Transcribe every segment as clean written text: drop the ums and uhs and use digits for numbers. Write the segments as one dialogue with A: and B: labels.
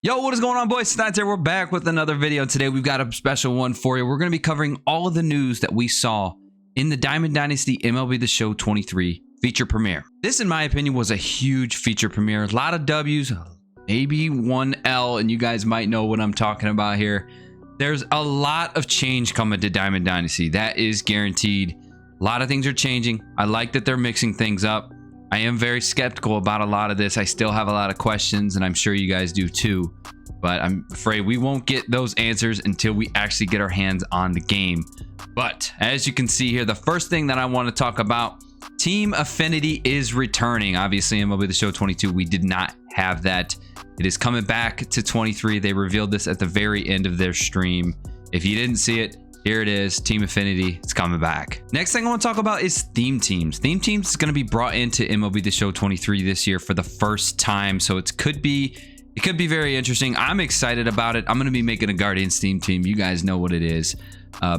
A: Yo, what is going on, boys? Snipes here. We're back with another video. Today we've got a special one for you. We're going to be covering all of the news that we saw in the Diamond Dynasty MLB The Show 23 feature premiere. This, in my opinion, was a huge feature premiere. A lot of W's, maybe one L, and you guys might know what I'm talking about here. There's a lot of change coming to Diamond Dynasty. That is guaranteed. A lot of things are changing. I like that they're mixing things up. I am very skeptical about a lot of this. I still have a lot of questions, and I'm sure you guys do too. But I'm afraid we won't get those answers until we actually get our hands on the game. But as you can see here, the first thing that I want to talk about, Team Affinity is returning. Obviously, MLB The Show 22, we did not have that. It is coming back to 23. They revealed this at the very end of their stream. If you didn't see it, here it is. Team Affinity, it's coming back. Next thing I want to talk about is theme teams. Theme teams is going to be brought into MLB The Show 23 this year for the first time, so it could be very interesting. I'm excited about it. I'm going to be making a Guardians theme team. You guys know what it is.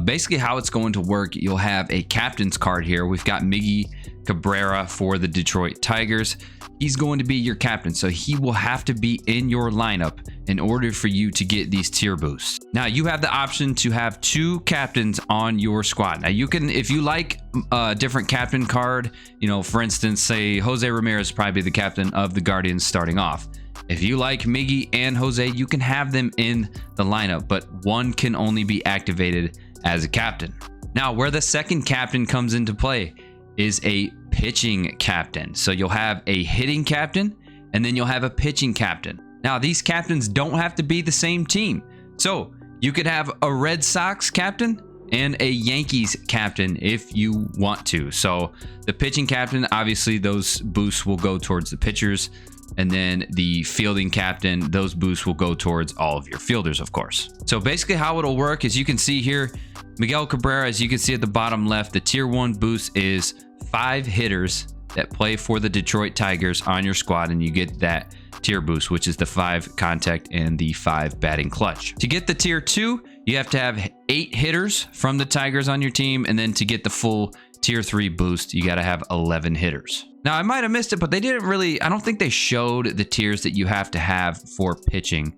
A: Basically, how it's going to work, you'll have a captain's card here. We've got Miggy Cabrera for the Detroit Tigers. He's going to be your captain, so he will have to be in your lineup in order for you to get these tier boosts. Now, you have the option to have two captains on your squad. Now, you can, if you like a different captain card, you know, for instance, say Jose Ramirez probably be the captain of the Guardians starting off. If you like Miggy and Jose, you can have them in the lineup, but one can only be activated as a captain. Now, where the second captain comes into play is a pitching captain. So you'll have a hitting captain, and then you'll have a pitching captain. Now, these captains don't have to be the same team. So you could have a Red Sox captain and a Yankees captain if you want to. So the pitching captain, obviously those boosts will go towards the pitchers. And then the fielding captain, those boosts will go towards all of your fielders, of course. So basically how it'll work is you can see here, Miguel Cabrera, as you can see at the bottom left, the tier 1 boost is 5 hitters that play for the Detroit Tigers on your squad, and you get that tier boost, which is the 5 contact and the 5 batting clutch. To get the tier 2, you have to have 8 hitters from the Tigers on your team, and then to get the full tier 3 boost, you got to have 11 hitters. Now, I might have missed it, but they didn't really, I don't think they showed the tiers that you have to have for pitching,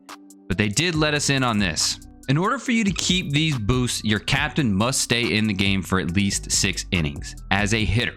A: but they did let us in on this. In order for you to keep these boosts, your captain must stay in the game for at least 6 innings as a hitter.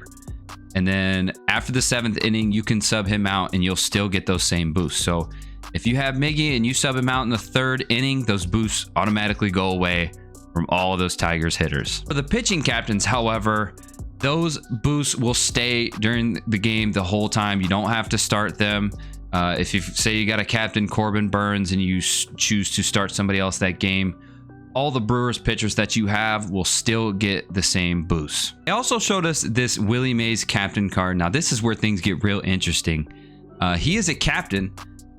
A: And then after the 7th inning, you can sub him out and you'll still get those same boosts. So if you have Miggy and you sub him out in the 3rd inning, those boosts automatically go away from all of those Tigers hitters. For the pitching captains, however, those boosts will stay during the game the whole time. You don't have to start them. If you say you got a captain Corbin Burns and you choose to start somebody else that game, all the Brewers pitchers that you have will still get the same boosts. They also showed us this Willie Mays captain card. Now, this is where things get real interesting. He is a captain.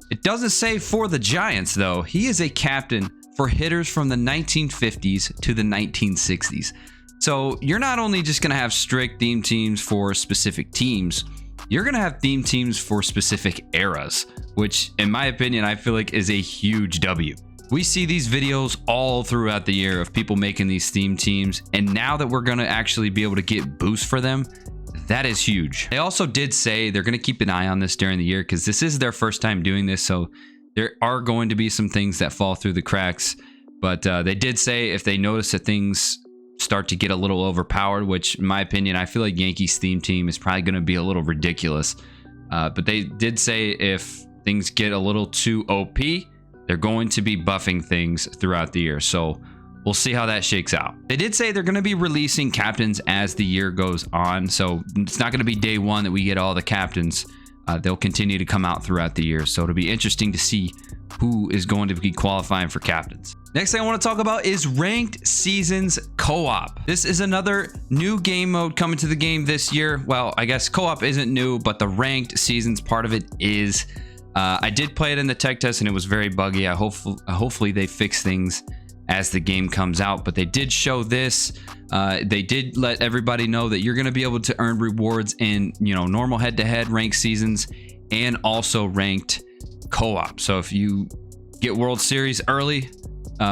A: It doesn't say for the Giants, though. He is a captain for hitters from the 1950s to the 1960s. So you're not only just going to have strict theme teams for specific teams, you're going to have theme teams for specific eras, which in my opinion, I feel like is a huge W. We see these videos all throughout the year of people making these theme teams, and now that we're going to actually be able to get boosts for them, that is huge. They also did say they're going to keep an eye on this during the year because this is their first time doing this, so there are going to be some things that fall through the cracks, but they did say if they notice that things start to get a little overpowered, which in my opinion, I feel like Yankees theme team is probably going to be a little ridiculous. But they did say if things get a little too OP, they're going to be buffing things throughout the year. So we'll see how that shakes out. They did say they're going to be releasing captains as the year goes on. So it's not going to be day one that we get all the captains. They'll continue to come out throughout the year. So it'll be interesting to see who is going to be qualifying for captains. Next thing I want to talk about is Ranked Seasons Co-op. This is another new game mode coming to the game this year. Well, I guess co-op isn't new, but the Ranked Seasons part of it is. I did play it in the tech test and it was very buggy. Hopefully they fix things as the game comes out, but they did show this. They did let everybody know that you're going to be able to earn rewards in, you know, normal head-to-head ranked seasons and also ranked co-op. So if you get World Series early,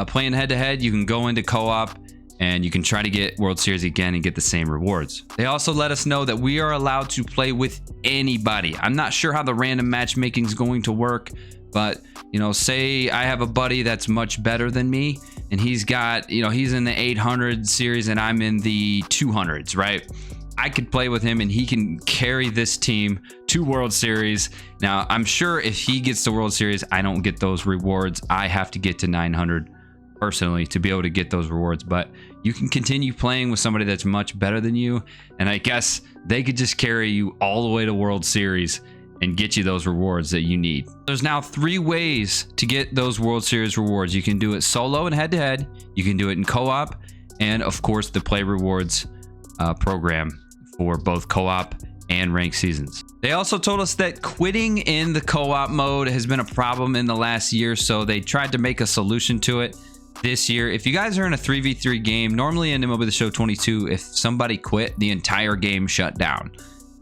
A: playing head-to-head, you can go into co-op and you can try to get World Series again and get the same rewards. They also let us know that we are allowed to play with anybody. I'm not sure how the random matchmaking is going to work, But, you know, say I have a buddy that's much better than me, and he's got, you know, he's in the 800 series and I'm in the 200s, right? I could play with him and he can carry this team to World Series. Now, I'm sure if he gets to World Series, I don't get those rewards. I have to get to 900 personally to be able to get those rewards. But you can continue playing with somebody that's much better than you, and I guess they could just carry you all the way to World Series and get you those rewards that you need. There's now 3 ways to get those World Series rewards. You can do it solo and head-to-head. You can do it in co-op, and of course the Play Rewards program for both co-op and ranked seasons. They also told us that quitting in the co-op mode has been a problem in the last year, so they tried to make a solution to it this year. If you guys are in a 3v3 game, normally in MLB The Show 22, if somebody quit, the entire game shut down.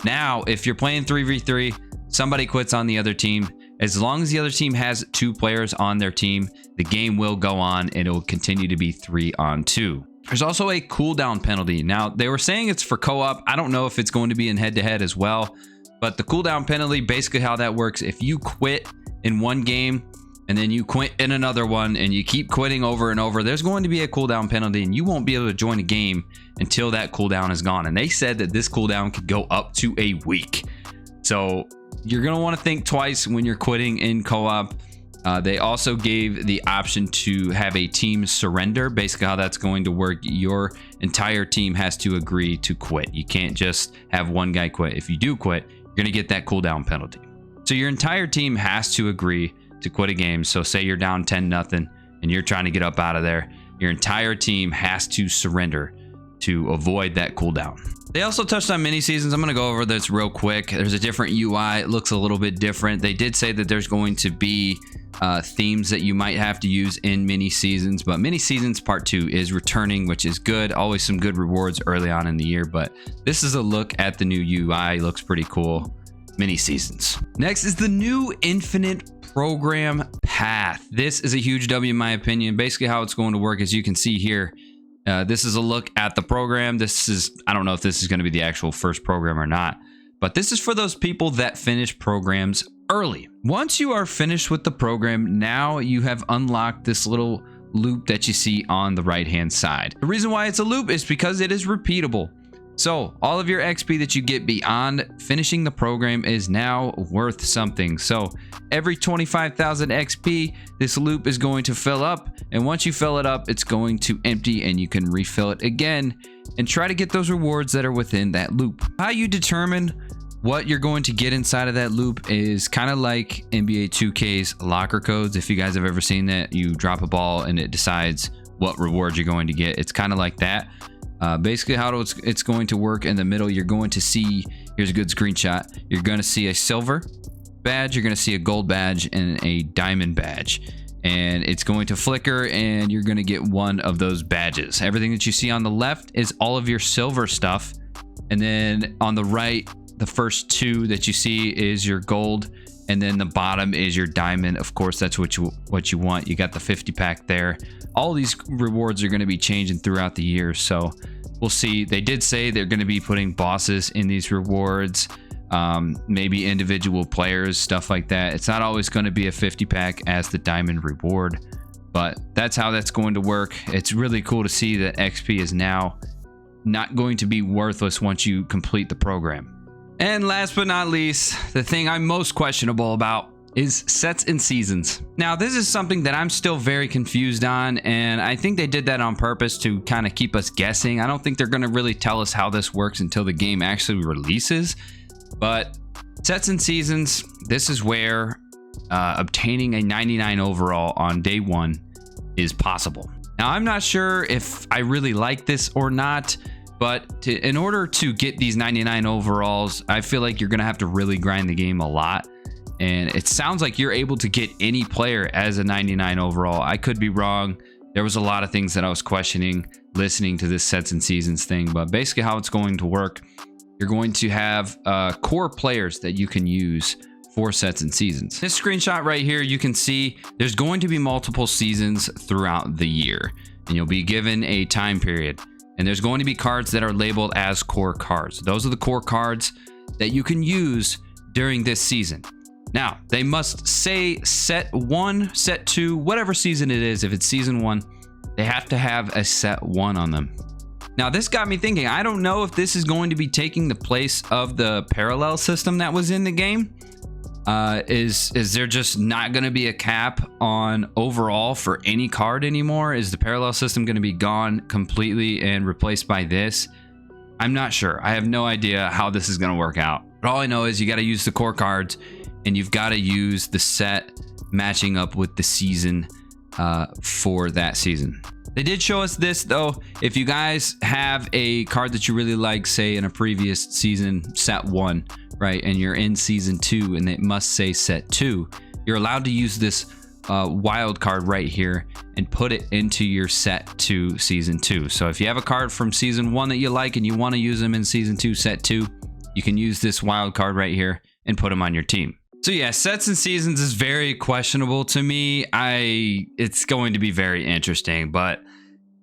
A: Now, if you're playing 3v3, somebody quits on the other team, as long as the other team has 2 players on their team, the game will go on and it will continue to be 3-on-2. There's also a cooldown penalty. Now, they were saying it's for co-op. I don't know if it's going to be in head-to-head as well, but the cooldown penalty, basically how that works, if you quit in one game and then you quit in another one and you keep quitting over and over, there's going to be a cooldown penalty and you won't be able to join a game until that cooldown is gone. And they said that this cooldown could go up to a week. So you're going to want to think twice when you're quitting in co-op. They also gave the option to have a team surrender. Basically how that's going to work, your entire team has to agree to quit. You can't just have one guy quit. If you do quit, you're going to get that cooldown penalty. So your entire team has to agree to quit a game. So say you're down 10-0 and you're trying to get up out of there, your entire team has to surrender to avoid that cooldown. They also touched on mini seasons. I'm going to go over this real quick. There's a different UI. It looks a little bit different. They did say that there's going to be themes that you might have to use in mini seasons, but mini seasons part 2 is returning, which is good. Always some good rewards early on in the year, but this is a look at the new UI. Looks pretty cool. Mini seasons. Next is the new infinite program path. This is a huge W in my opinion. Basically how it's going to work, as you can see here, this is a look at the program. This is, I don't know if this is going to be the actual first program or not, but this is for those people that finish programs early. Once you are finished with the program, now you have unlocked this little loop that you see on the right hand side. The reason why it's a loop is because it is repeatable. So all of your XP that you get beyond finishing the program is now worth something. So every 25,000 XP, this loop is going to fill up. And once you fill it up, it's going to empty and you can refill it again and try to get those rewards that are within that loop. How you determine what you're going to get inside of that loop is kind of like NBA 2K's locker codes. If you guys have ever seen that, you drop a ball and it decides what reward you're going to get. It's kind of like that. Basically how it's going to work, in the middle you're going to see, here's a good screenshot, you're going to see a silver badge, you're going to see a gold badge, and a diamond badge, and it's going to flicker and you're going to get one of those badges. Everything that you see on the left is all of your silver stuff, and then on the right, the first 2 that you see is your gold, and then the bottom is your diamond. Of course, that's what you want. You got the 50 pack there. All these rewards are going to be changing throughout the year, so we'll see. They did say they're going to be putting bosses in these rewards, maybe individual players, stuff like that. It's not always going to be a 50 pack as the diamond reward, but that's how that's going to work. It's really cool to see that XP is now not going to be worthless once you complete the program. And last but not least, the thing I'm most questionable about is sets and seasons. Now, this is something that I'm still very confused on, and I think they did that on purpose to kind of keep us guessing. I don't think they're going to really tell us how this works until the game actually releases. But sets and seasons, this is where obtaining a 99 overall on day 1 is possible. Now, I'm not sure if I really like this or not, but in order to get these 99 overalls, I feel like you're going to have to really grind the game a lot. And it sounds like you're able to get any player as a 99 overall. I could be wrong. There was a lot of things that I was questioning listening to this sets and seasons thing. But basically how it's going to work, you're going to have core players that you can use for sets and seasons. This screenshot right here, you can see there's going to be multiple seasons throughout the year. And you'll be given a time period. And there's going to be cards that are labeled as core cards. Those are the core cards that you can use during this season. Now, they must say set 1, set 2, whatever season it is. If it's season 1, they have to have a set 1 on them. Now, this got me thinking. I don't know if this is going to be taking the place of the parallel system that was in the game. Is there just not going to be a cap on overall for any card anymore? Is the parallel system going to be gone completely and replaced by this? I'm not sure. I have no idea how this is going to work out. But all I know is you got to use the core cards, and you've got to use the set matching up with the season for that season. They did show us this though. If you guys have a card that you really like, say in a previous season set 1, right, and you're in season 2 and it must say set 2, you're allowed to use this wild card right here and put it into your set 2 season 2. So if you have a card from season 1 that you like and you want to use them in season 2 set 2, you can use this wild card right here and put them on your team. So yeah, sets and seasons is very questionable to me. It's going to be very interesting, but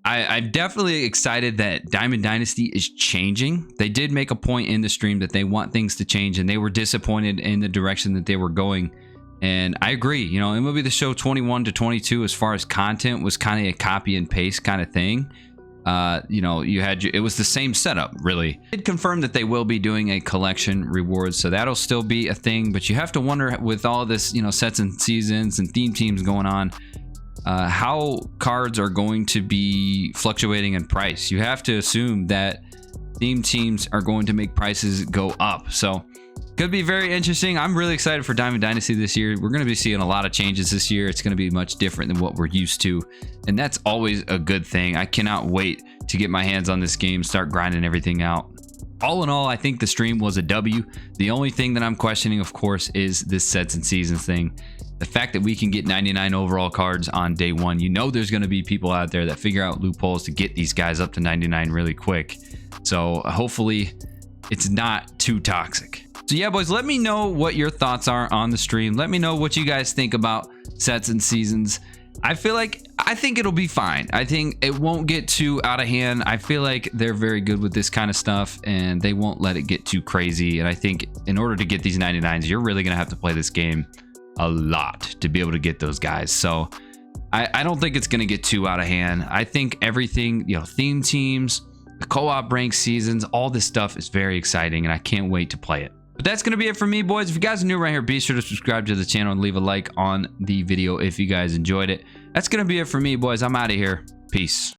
A: I'm definitely excited that Diamond Dynasty is changing. They did make a point in the stream that they want things to change, and they were disappointed in the direction that they were going. And I agree. You know, MLB The Show 21 to 22, as far as content, was kind of a copy and paste kind of thing. You know, it was the same setup, really. It did confirm that they will be doing a collection rewards, so that'll still be a thing. But you have to wonder, with all this, you know, sets and seasons and theme teams going on, how cards are going to be fluctuating in price. You have to assume that theme teams are going to make prices go up. So could be very interesting. I'm really excited for Diamond Dynasty this year. We're going to be seeing a lot of changes this year. It's going to be much different than what we're used to, and that's always a good thing. I cannot wait to get my hands on this game, start grinding everything out. All in all, I think the stream was a W. The only thing that I'm questioning, of course, is this sets and seasons thing. The fact that we can get 99 overall cards on day 1, you know there's going to be people out there that figure out loopholes to get these guys up to 99 really quick. So hopefully it's not too toxic. So yeah, boys, let me know what your thoughts are on the stream. Let me know what you guys think about sets and seasons. I think it'll be fine. I think it won't get too out of hand. I feel like they're very good with this kind of stuff, and they won't let it get too crazy. And I think in order to get these 99s, you're really going to have to play this game a lot to be able to get those guys. So I don't think it's going to get too out of hand. I think everything, you know, theme teams, the co-op rank seasons, all this stuff is very exciting, and I can't wait to play it. But that's going to be it for me, boys. If you guys are new right here, be sure to subscribe to the channel and leave a like on the video if you guys enjoyed it. That's going to be it for me, boys. I'm out of here. Peace.